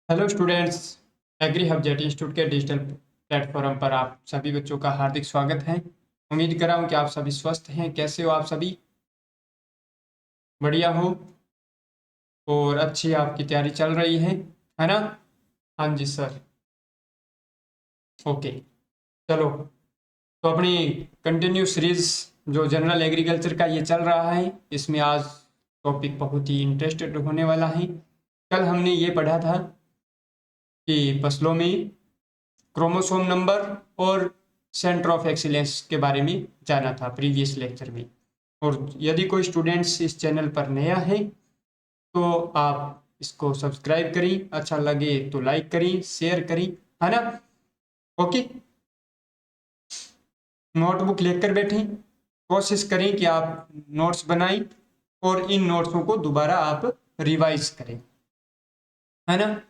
Hello students. Agri hub JET institute के digital platform पर आप सभी बच्चों का हार्दिक स्वागत है। उम्मीद कर रहा हूँ कि आप सभी स्वस्थ हैं। कैसे हो आप सभी? बढ़िया हो और अच्छी आपकी तैयारी चल रही है ना? हाँ जी सर। ओके, चलो। तो अपनी कंटिन्यू सीरीज जो जनरल एग्रीकल्चर का ये चल रहा है, इसमें आज टॉपिक बहुत ही इंटरेस्टेड होने वाला है। कल हमने ये पढ़ा था कि फसलों में क्रोमोसोम नंबर और सेंटर ऑफ एक्सीलेंस के बारे में जाना था प्रीवियस लेक्चर में। और यदि कोई स्टूडेंट्स इस चैनल पर नया है तो आप इसको सब्सक्राइब करें, अच्छा लगे तो लाइक करें, शेयर करें, है ना? ओके, नोटबुक लेकर बैठें, कोशिश करें कि आप नोट्स बनाएं और इन नोट्सों को दोबारा आप रिवाइज करें, है ना?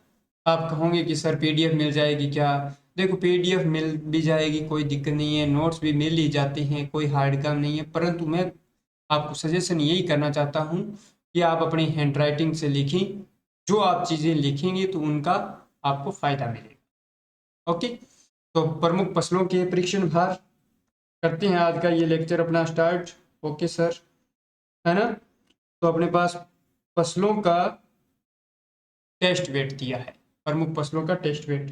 आप कहोगे कि सर पीडीएफ मिल जाएगी क्या? देखो, पीडीएफ मिल भी जाएगी, कोई दिक्कत नहीं है, नोट्स भी मिल ही जाते हैं, कोई हार्ड काम नहीं है। परंतु मैं आपको सजेशन यही करना चाहता हूँ कि आप अपनी हैंड राइटिंग से लिखें। जो आप चीज़ें लिखेंगे तो उनका आपको फायदा मिलेगा। ओके, तो प्रमुख फसलों के परीक्षण भार करते हैं आज का ये लेक्चर अपना स्टार्ट। ओके सर, है ना? तो अपने पास फसलों का टेस्ट वेट दिया है, प्रमुख फसलों का टेस्ट वेट।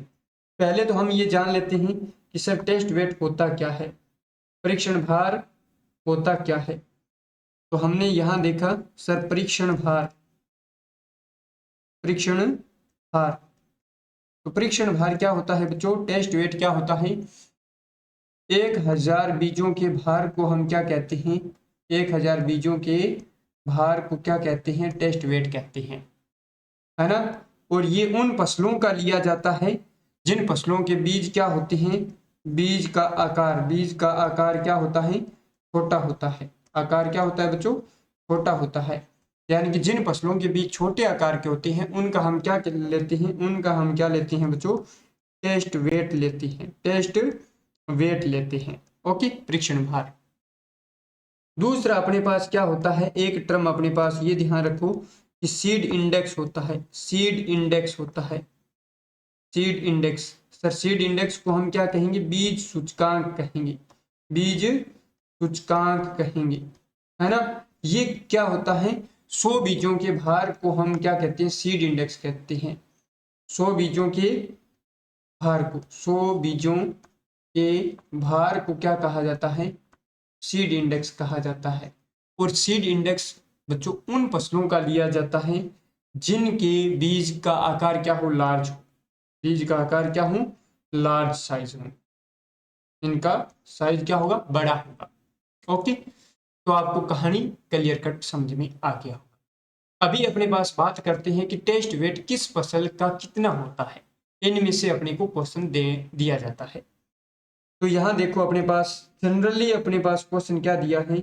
पहले तो हम ये जान लेते हैं कि सर टेस्ट वेट होता क्या है, परीक्षण भार होता क्या है। तो हमने यहाँ देखा सर परीक्षण भार, परीक्षण भार। तो परीक्षण भार क्या होता है बच्चों? टेस्ट वेट क्या होता है? 1000 बीजों के भार को हम क्या कहते हैं? 1000 बीजों के भार को क्या कहते हैं? टेस्ट वेट कहते हैं, है ना? और ये उन फसलों का लिया जाता है जिन फसलों के बीज क्या होते हैं? बीज का आकार क्या होता है? छोटा होता है। आकार क्या होता है बच्चों? छोटा होता है। यानी कि जिन फसलों के बीज छोटे आकार के होते हैं उनका हम क्या लेते हैं? उनका हम क्या लेते हैं बच्चों? टेस्ट वेट लेते हैं, टेस्ट वेट लेते हैं। ओके, परीक्षण भार। दूसरा अपने पास क्या होता है? एक टर्म अपने पास ये ध्यान रखो कि सीड इंडेक्स होता है, सीड इंडेक्स होता है, seed index. Sir seed index को हम क्या कहेंगे? बीज सूचकांक कहेंगे, बीज सूचकांक कहेंगे, है ना? ये क्या होता है? 100 बीजों के भार को हम क्या कहते हैं? सीड इंडेक्स कहते हैं। 100 बीजों के भार को, 100 बीजों के भार को क्या कहा जाता है? सीड इंडेक्स कहा जाता है। और सीड इंडेक्स बच्चों उन फसलों का लिया जाता है जिनके बीज का आकार क्या हो? लार्ज हो। बीज का आकार क्या हो? लार्ज साइज हो। इनका साइज क्या होगा? बड़ा होगा। ओके, तो आपको कहानी क्लियर कट समझ में आ गया होगा। अभी अपने पास बात करते हैं कि टेस्ट वेट किस फसल का कितना होता है। इनमें से अपने को क्वेश्चन दे दिया जाता है। तो यहाँ देखो अपने पास जनरली अपने पास क्वेश्चन क्या दिया है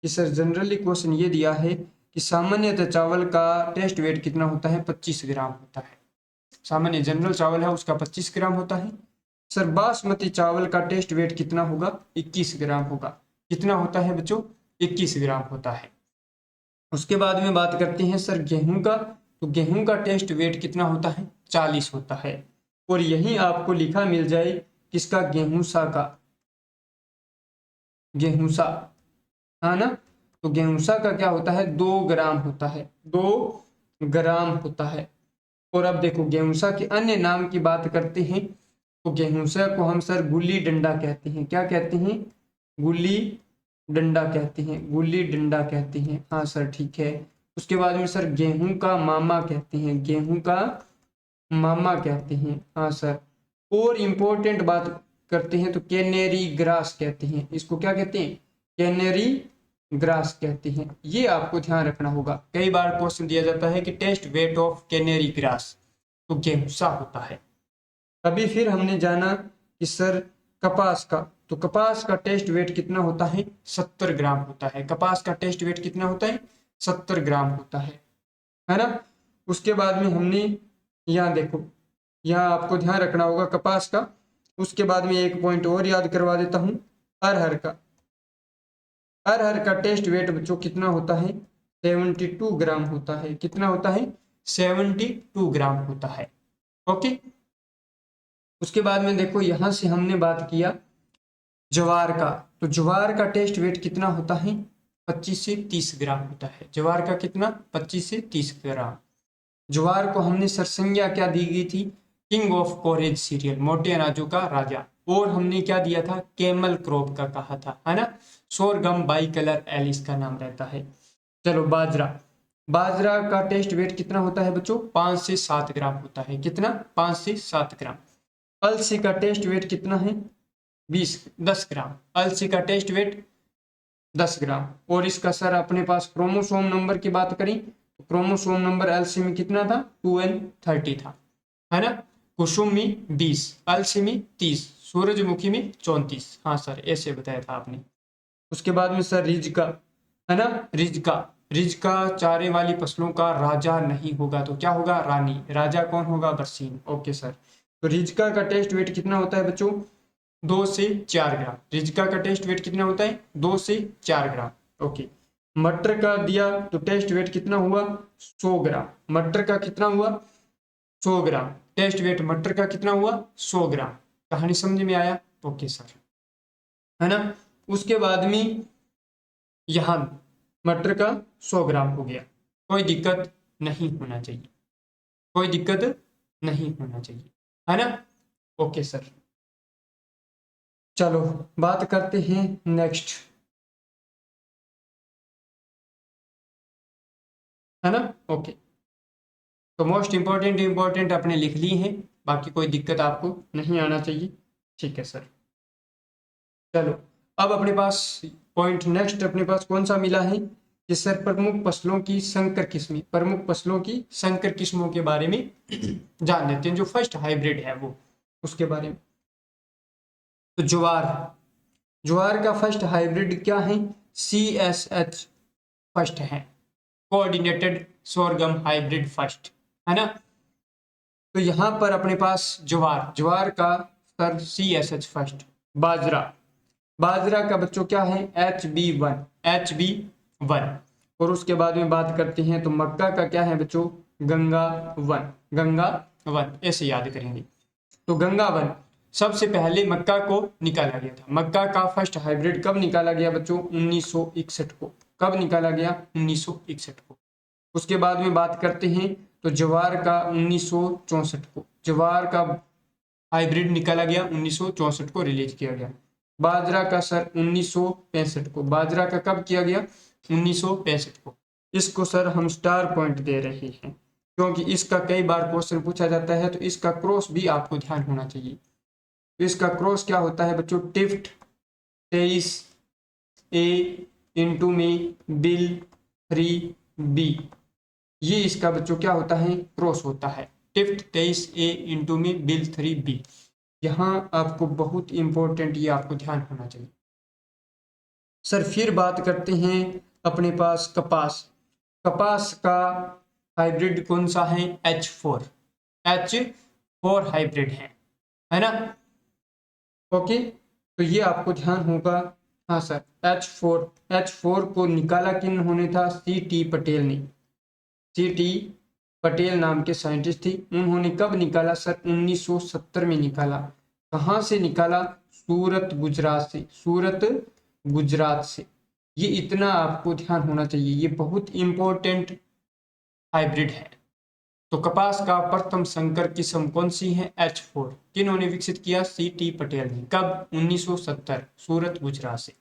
कि सर जनरली क्वेश्चन ये दिया है कि सामान्यतः चावल का टेस्ट वेट कितना होता है? 25 ग्राम होता है। सामान्य जनरल चावल है उसका 25 ग्राम होता है। सर बासमती चावल का टेस्ट वेट कितना होगा? 21 ग्राम होगा। कितना होता है बच्चों? 21 ग्राम होता है। उसके बाद में बात करते हैं सर गेहूं का। तो गेहूं का टेस्ट वेट कितना होता है? 40 होता है। और यही आपको लिखा मिल जाए किसका? गेहूंसा का, गेहूंसा, है ना? तो गेहूंसा का क्या होता है? 2 ग्राम होता है, 2 ग्राम होता है। और अब देखो गेहूंसा के अन्य नाम की बात करते हैं। तो गेहूंसा को हम सर गुल्ली डंडा कहते हैं। क्या कहते हैं? गुल्ली डंडा कहते हैं, गुल्ली डंडा कहते हैं। हाँ सर, ठीक है। उसके बाद में सर गेहूं का मामा कहते हैं, गेहूं का मामा कहते हैं। हाँ सर। और इम्पोर्टेंट बात करते हैं तो कैनेरी ग्रास कहते हैं। इसको क्या कहते हैं? कैनेरी ग्रास कहते हैं। ये आपको ध्यान रखना होगा। कई बार क्वेश्चन दिया जाता है कि test weight of canary grass, तो गेहूंसा होता है। अभी फिर हमने जाना कि सर कपास का। तो कपास का टेस्ट वेट कितना होता है? 70 ग्राम होता है। कपास का टेस्ट वेट कितना होता है? 70 ग्राम होता है ना? उसके बाद में हमने यहाँ देखो, यहाँ आपको ध्यान रखना होगा कपास का। उसके बाद में एक पॉइंट और याद करवा देता हूँ, अरहर का। अरहर का टेस्ट वेट बच्चों कितना होता है? 72 ग्राम होता है। कितना होता है? 72 ग्राम होता है। ओके। उसके बाद में देखो यहां से हमने बात किया ज्वार का, तो ज्वार का टेस्ट वेट कितना होता है, 25 से 30 ग्राम होता है। ज्वार का कितना, 25 से 30 ग्राम। ज्वार को हमने सरसंज्ञा क्या दी गई थी, किंग ऑफ कोरेज सीरियल, मोटे अनाजों का राजा। और हमने क्या दिया था, कैमल क्रॉप का कहा था, है ना। सोरगम बाई कलर एलिस का नाम रहता है। चलो बाजरा, बाजरा का टेस्ट वेट कितना होता है बच्चों, 5 से 7 ग्राम होता है। कितना, 5 से 7 ग्राम। अलसी का टेस्ट वेट कितना है, 10 ग्राम। अलसी का टेस्ट वेट 10 ग्राम। और इसका सर अपने पास क्रोमोसोम नंबर की बात करें तो क्रोमोसोम नंबर अलसी में कितना था, 2n30 था, है ना। कुसुम में 20, अलसी में 30, सूरजमुखी में 34। हाँ सर ऐसे बताया था आपने। उसके बाद में सर रिजका, है ना। रिजका, रिजका चारे वाली फसलों का राजा नहीं होगा तो क्या होगा, रानी। राजा कौन होगा, बरसीन। Okay sir. तो रिजका का टेस्ट वेट कितना होता है बच्चों, 2 से 4 ग्राम। रिजका का टेस्ट वेट कितना होता है, 2 से 4 ग्राम। ओके। मटर का दिया तो टेस्ट वेट कितना हुआ, 100 ग्राम। मटर का कितना हुआ, 100 ग्राम। टेस्ट वेट मटर का कितना हुआ, 100 ग्राम। कहानी समझ में आया, ओके सर, है ना। उसके बाद में यहाँ मटर का 100 ग्राम हो गया, कोई दिक्कत नहीं होना चाहिए, कोई दिक्कत नहीं होना चाहिए, है ना। Okay sir. चलो बात करते हैं नेक्स्ट, है ना। ओके। तो मोस्ट इंपॉर्टेंट अपने लिख लिए हैं, बाकी कोई दिक्कत आपको नहीं आना चाहिए, ठीक है सर। चलो अब अपने पास पॉइंट नेक्स्ट अपने पास कौन सा मिला है कि सर प्रमुख फसलों की संकर किस्में, प्रमुख फसलों की संकर किस्मों के बारे में जान लेते हैं, जो फर्स्ट हाइब्रिड है वो, उसके बारे में। तो ज्वार, ज्वार का फर्स्ट हाइब्रिड क्या है, CSH फर्स्ट है, कोऑर्डिनेटेड सोरगम हाइब्रिड फर्स्ट, है ना। तो यहां पर अपने पास ज्वार, ज्वार का सर CSH फर्स्ट। बाजरा, बाजरा का बच्चों क्या है, HB1, HB1। और उसके बाद में बात करते हैं तो मक्का का क्या है बच्चों, गंगा वन, गंगा वन, ऐसे याद करेंगे। तो गंगा वन सबसे पहले मक्का को निकाला गया था। मक्का का फर्स्ट हाइब्रिड कब निकाला गया बच्चों, 1961 को। कब निकाला गया, 1961 को। उसके बाद में बात करते हैं तो ज्वार का 1964 को, ज्वार का हाइब्रिड निकाला गया, 1964 को रिलीज किया गया। बाजरा का सर 1965 को, बाजरा का कब किया गया, 1965 को। इसको सर हम स्टार पॉइंट दे रहे हैं क्योंकि इसका कई बार क्वेश्चन पूछा जाता है, तो इसका क्रॉस भी आपको ध्यान होना चाहिए। तो इसका क्रॉस क्या होता है बच्चों, टिफ्ट 23A इंटू में बिल 3B, ये इसका बच्चों क्या होता है, क्रॉस होता है। टिफ्ट 23A इंटू में बिल 3B, यहाँ आपको बहुत इंपॉर्टेंट, ये आपको ध्यान होना चाहिए सर। फिर बात करते हैं अपने पास कपास, कपास का हाइब्रिड कौन सा है, H4, H4 हाइब्रिड है ना। ओके, तो ये आपको ध्यान होगा। हाँ सर, H4 को निकाला किन होने था, CT पटेल ने, CT पटेल नाम के साइंटिस्ट थी। उन्होंने कब निकाला सर, 1970 में निकाला। कहाँ से निकाला, सूरत गुजरात से, सूरत गुजरात से। ये इतना आपको ध्यान होना चाहिए, ये बहुत इंपॉर्टेंट हाइब्रिड है। तो कपास का प्रथम संकर किस्म कौन सी है, H4। किन्होंने विकसित किया, CT पटेल ने। कब, 1970, सूरत गुजरात से।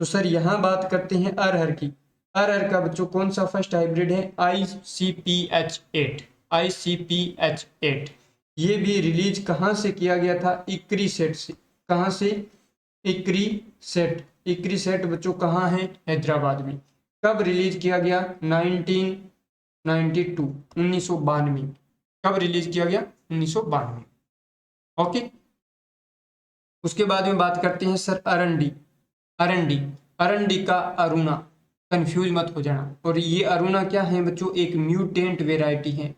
तो सर यहाँ बात करते हैं अरहर की। अरहर का बच्चों कौन सा फर्स्ट हाइब्रिड है, ICPH8, ICPH8। ये भी रिलीज कहाँ से किया गया था, इक्री सेट से। कहाँ से, इक्री सेट। इक्री सेट बच्चों कहाँ है, हैदराबाद में। कब रिलीज किया गया, 1992, 1992। कब रिलीज किया गया, 1992। ओके। उसके बाद में बात करते हैं सर अरंडी, अरंडी, अरंडी का अरुणा, कंफ्यूज मत हो जाना। और ये अरुणा क्या है बच्चों, एक म्यूटेंट वेराइटी है,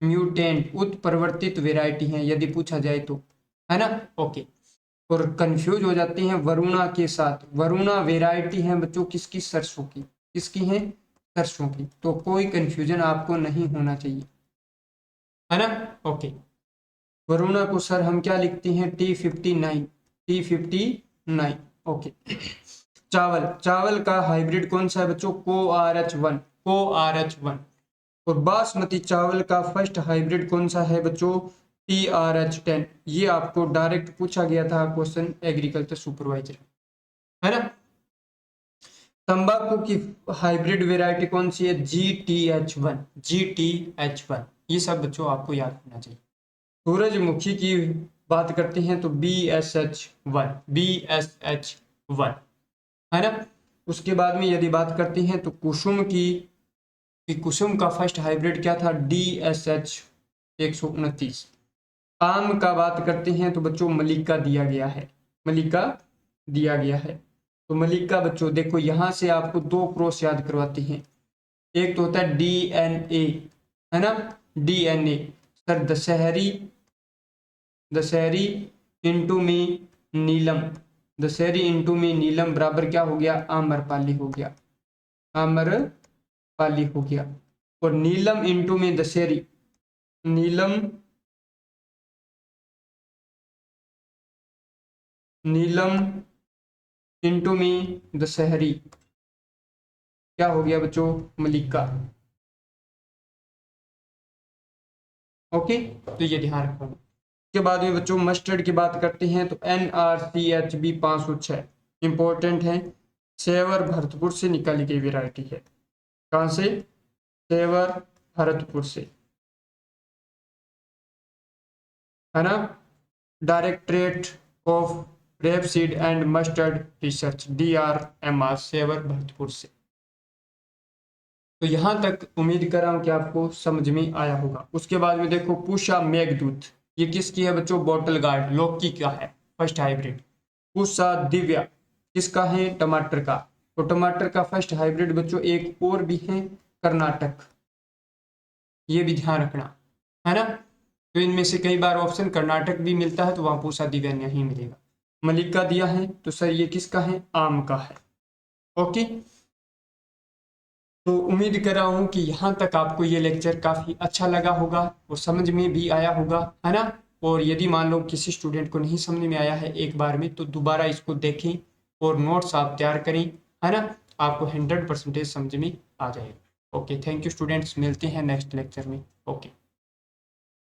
म्यूटेंट उत्परिवर्तित वेराइटी है यदि पूछा जाए तो, है ना। ओके। और कंफ्यूज हो जाते हैं वरुणा के साथ। वरुणा वेराइटी है बच्चों किसकी, सरसों की। किसकी है, सरसों की। तो कोई कंफ्यूजन आपको नहीं होना चाहिए। है ना। ओके, वरुणा को सर हम क्या लिखते हैं, T59, T59। ओके, चावल, चावल का हाइब्रिड कौन सा है बच्चों, CoRH1, CoRH1। और बासमती चावल का फर्स्ट हाइब्रिड कौन सा है बच्चों, TRH10। ये आपको डायरेक्ट पूछा गया था क्वेश्चन एग्रीकल्चर सुपरवाइजर, है ना। तंबाकू की हाइब्रिड वेराइटी कौन सी है, GTH1, GTH1। ये सब बच्चों आपको याद होना चाहिए। सूरजमुखी की बात करते हैं तो BSH1, BSH1, है ना। उसके बाद में यदि बात करते हैं तो कुसुम की, कि कुसुम का फर्स्ट हाइब्रिड क्या था, DSH129। आम का बात करते हैं तो बच्चों मलिका दिया गया है, मलिका दिया गया है। तो मलिका बच्चों देखो यहां से आपको दो क्रॉस याद करवाते हैं, एक तो होता है DNA, है ना, DNA। Sir Dasheri, Dasheri into में नीलम, दशहरी इंटू में नीलम बराबर क्या हो गया, आम्रपाली हो गया, आम्रपाली हो गया। और नीलम इंटू में दशहरी, नीलम, नीलम इंटू में दशहरी क्या हो गया बच्चों, मलिका। ओके, तो ये ध्यान रखो। के बाद में बच्चों मस्टर्ड की बात करते हैं तो NRCHB 506 इंपॉर्टेंट है, सेवर भरतपुर से निकाली गई वेराइटी है। कहां से, सेवर भरतपुर से, है ना। Directorate of rapeseed and mustard research, DRMR, Sewar Bharatpur से। तो यहां तक उम्मीद कर रहा हूं कि आपको समझ में आया होगा। उसके बाद में देखो पूषा मेघदूत, ये किसकी है बच्चों, बॉटल गार्ड, लौकी का है फर्स्ट हाइब्रिड। पूषा दिव्या किसका है, टमाटर का। तो टमाटर का फर्स्ट हाइब्रिड बच्चों एक और भी है, कर्नाटक, ये भी ध्यान रखना, है ना। तो इनमें से कई बार ऑप्शन कर्नाटक भी मिलता है तो वहां पूषा दिव्या नहीं मिलेगा। मलिका दिया है तो सर ये किसका है, आम का है। ओके, तो उम्मीद कर रहा हूं कि यहाँ तक आपको ये लेक्चर काफ़ी अच्छा लगा होगा और समझ में भी आया होगा, है ना। और यदि मान लो किसी स्टूडेंट को नहीं समझ में आया है एक बार में तो दोबारा इसको देखें और नोट्स आप तैयार करें, है ना। आपको 100% समझ में आ जाएगा। ओके, थैंक यू स्टूडेंट्स, मिलते हैं नेक्स्ट लेक्चर में। ओके।